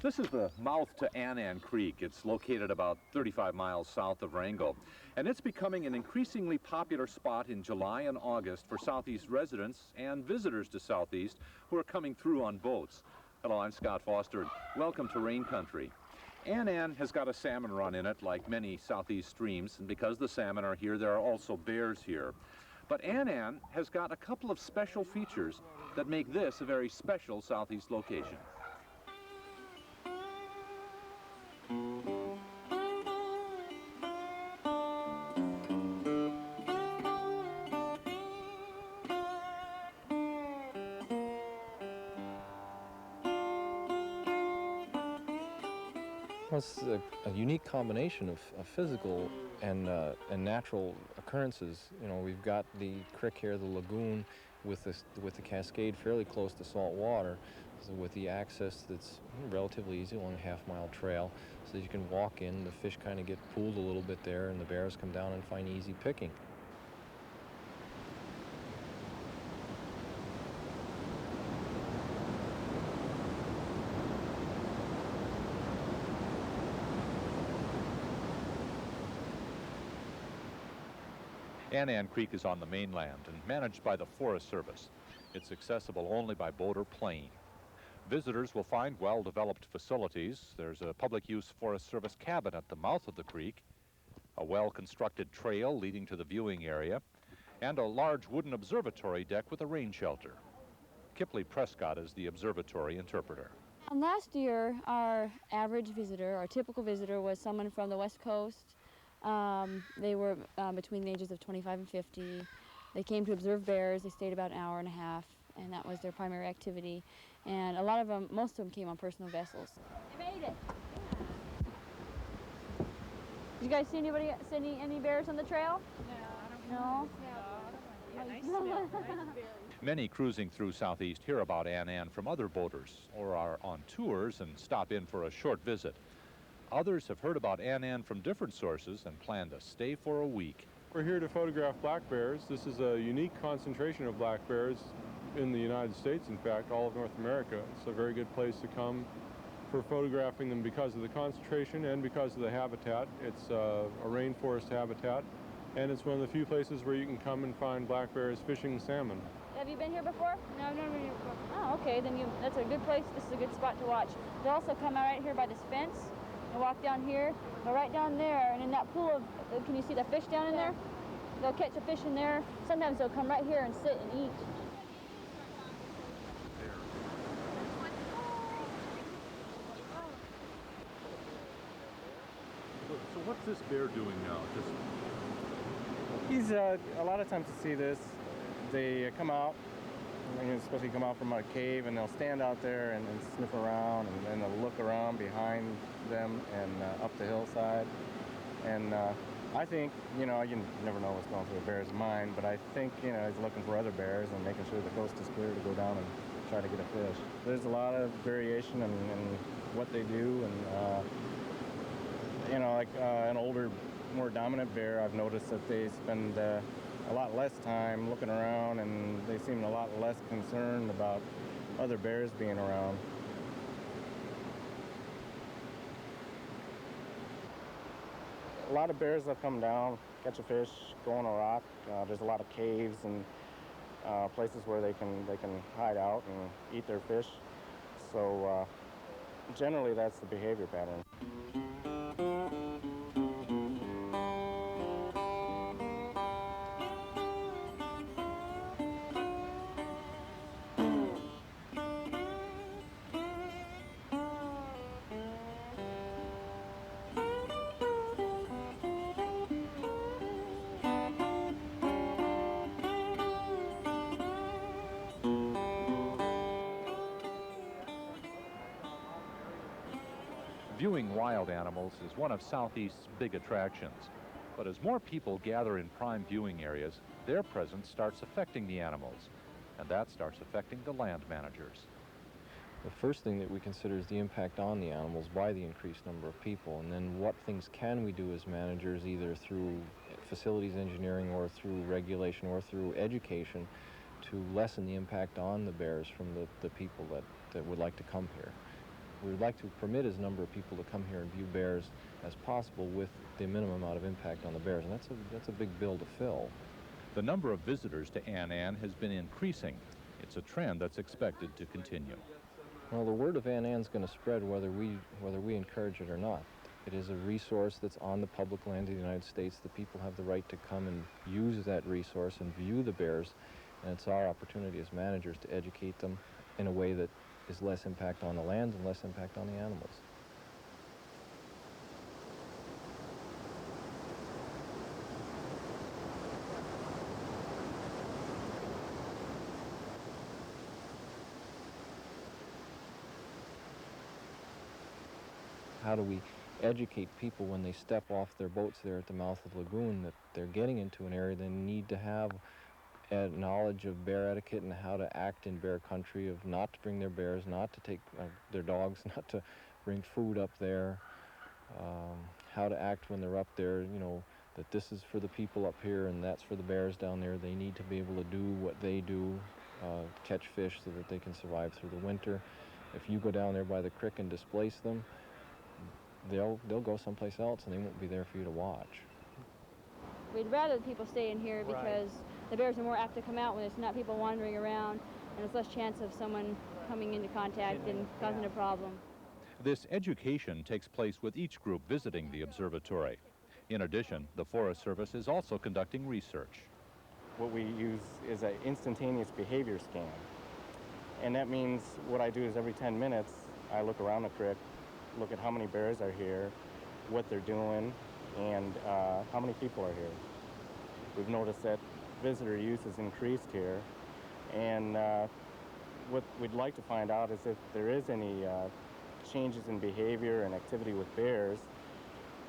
This is the mouth to Anan Creek. It's located about 35 miles south of Wrangell, and it's becoming an increasingly popular spot in July and August for Southeast residents and visitors to Southeast who are coming through on boats. Hello, I'm Scott Foster, and welcome to Rain Country. Anan has got a salmon run in it, like many Southeast streams, and because the salmon are here, there are also bears here. But Anan has got a couple of special features that make this a very special Southeast location. It's a unique combination of physical and natural occurrences. You know, we've got the creek here, the lagoon, with the cascade fairly close to salt water, so with the access that's relatively easy along a half-mile trail, so that you can walk in. The fish kind of get pooled a little bit there, and the bears come down and find easy picking. Anan Creek is on the mainland and managed by the Forest Service. It's accessible only by boat or plane. Visitors will find well-developed facilities. There's a public-use Forest Service cabin at the mouth of the creek, a well-constructed trail leading to the viewing area, and a large wooden observatory deck with a rain shelter. Kipley Prescott is the observatory interpreter. Last year, our average visitor, our typical visitor, was someone from the West Coast. They were between the ages of 25 and 50. They came to observe bears. They stayed about an hour and a half, and that was their primary activity. And a lot of them, most of them came on personal vessels. You made it! Did you guys see any bears on the trail? No? Many cruising through Southeast hear about Anan from other boaters or are on tours and stop in for a short visit. Others have heard about Anan from different sources and plan to stay for a week. We're here to photograph black bears. This is a unique concentration of black bears in the United States, in fact, all of North America. It's a very good place to come for photographing them because of the concentration and because of the habitat. It's a rainforest habitat, and it's one of the few places where you can come and find black bears fishing salmon. Have you been here before? No, I've never been here before. Oh, okay, then that's a good place. This is a good spot to watch. They'll also come out right here by this fence and walk down here, go right down there, and in that pool of, can you see the fish down in there? They'll catch a fish in there. Sometimes they'll come right here and sit and eat. So what's this bear doing now? He's, a lot of times to see this, they come out, especially come out from a cave, and they'll stand out there and sniff around, and then they'll look around behind them and up the hillside. And I think, you never know what's going through a bear's mind, but I think, he's looking for other bears and making sure the coast is clear to go down and try to get a fish. There's a lot of variation in what they do, and, like an older, more dominant bear, I've noticed that they spend a lot less time looking around, and they seem a lot less concerned about other bears being around. A lot of bears have come down, catch a fish, go on a rock. There's a lot of caves and places where they can hide out and eat their fish. So generally that's the behavior pattern. Viewing wild animals is one of Southeast's big attractions. But as more people gather in prime viewing areas, their presence starts affecting the animals, and that starts affecting the land managers. The first thing that we consider is the impact on the animals by the increased number of people, and then what things can we do as managers, either through facilities engineering or through regulation or through education, to lessen the impact on the bears from the people that would like to come here. we'd like to permit as number of people to come here and view bears as possible with the minimum amount of impact on the bears, and that's a big bill to fill. The number of visitors to Anan has been increasing. It's a trend that's expected to continue. Well, the word of Anan's going to spread whether we encourage it or not. It is a resource that's on the public land of the United States. The people have the right to come and use that resource and view the bears, and it's our opportunity as managers to educate them in a way that is less impact on the land and less impact on the animals. How do we educate people when they step off their boats there at the mouth of the lagoon that they're getting into an area they need to have a knowledge of bear etiquette and how to act in bear country, of not to bring their bears, not to take their dogs, not to bring food up there, how to act when they're up there, you know, that this is for the people up here and that's for the bears down there. They need to be able to do what they do, catch fish so that they can survive through the winter. If you go down there by the creek and displace them, they'll go someplace else and they won't be there for you to watch. We'd rather people stay in here because the bears are more apt to come out when there's not people wandering around, and there's less chance of someone coming into contact and causing a problem. This education takes place with each group visiting the observatory. In addition, the Forest Service is also conducting research. What we use is an instantaneous behavior scan. And that means what I do is every 10 minutes, I look around the creek, look at how many bears are here, what they're doing, and how many people are here. We've noticed that visitor use has increased here, and what we'd like to find out is if there is any changes in behavior and activity with bears,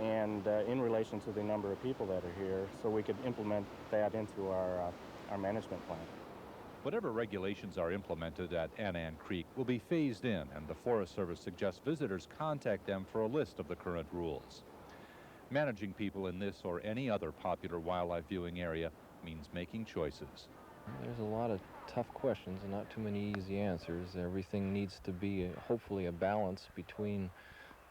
and in relation to the number of people that are here, so we could implement that into our management plan. Whatever regulations are implemented at Anan Creek will be phased in, and the Forest Service suggests visitors contact them for a list of the current rules. Managing people in this or any other popular wildlife viewing area means making choices. There's a lot of tough questions and not too many easy answers. Everything needs to be hopefully a balance between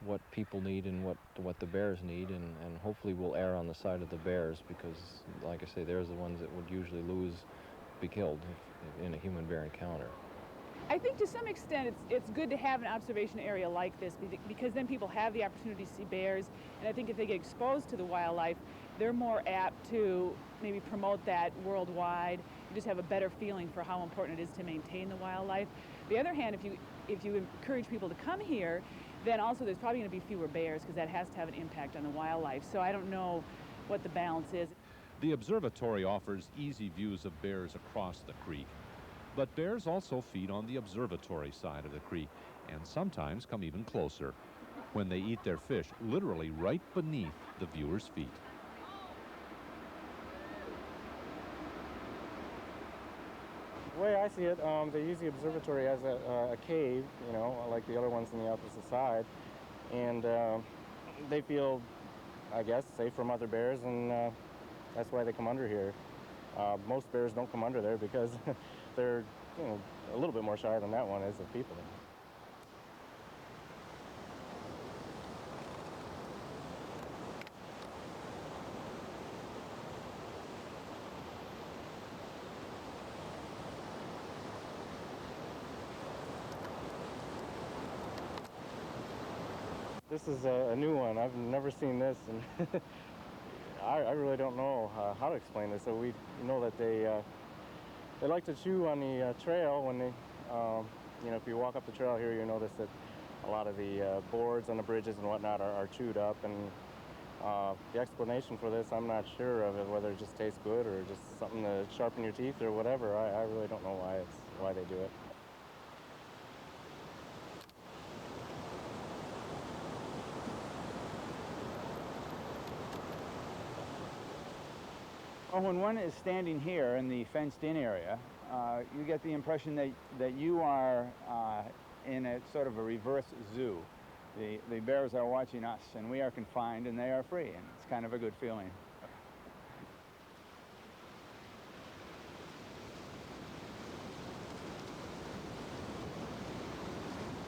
what people need and what the bears need, and hopefully we'll err on the side of the bears because, like I say, they're the ones that would usually be killed in a human-bear encounter. I think to some extent it's good to have an observation area like this because then people have the opportunity to see bears, and I think if they get exposed to the wildlife, they're more apt to maybe promote that worldwide. You just have a better feeling for how important it is to maintain the wildlife. On the other hand, if you encourage people to come here, then also there's probably going to be fewer bears because that has to have an impact on the wildlife. So I don't know what the balance is. The observatory offers easy views of bears across the creek. But bears also feed on the observatory side of the creek and sometimes come even closer when they eat their fish literally right beneath the viewer's feet. The way I see it, they use the observatory as a cave, you know, like the other ones on the opposite side, and they feel, I guess, safe from other bears, and that's why they come under here. Most bears don't come under there because they're, you know, a little bit more shy than that one is of people. This is a new one. I've never seen this, and I really don't know how to explain this. So we know that they like to chew on the trail when they, you know, if you walk up the trail here, you notice that a lot of the boards on the bridges and whatnot are chewed up, and the explanation for this, I'm not sure of it, whether it just tastes good or just something to sharpen your teeth or whatever. I really don't know why they do it. Well, when one is standing here in the fenced-in area, you get the impression that you are in a sort of a reverse zoo. The bears are watching us, and we are confined, and they are free, and it's kind of a good feeling.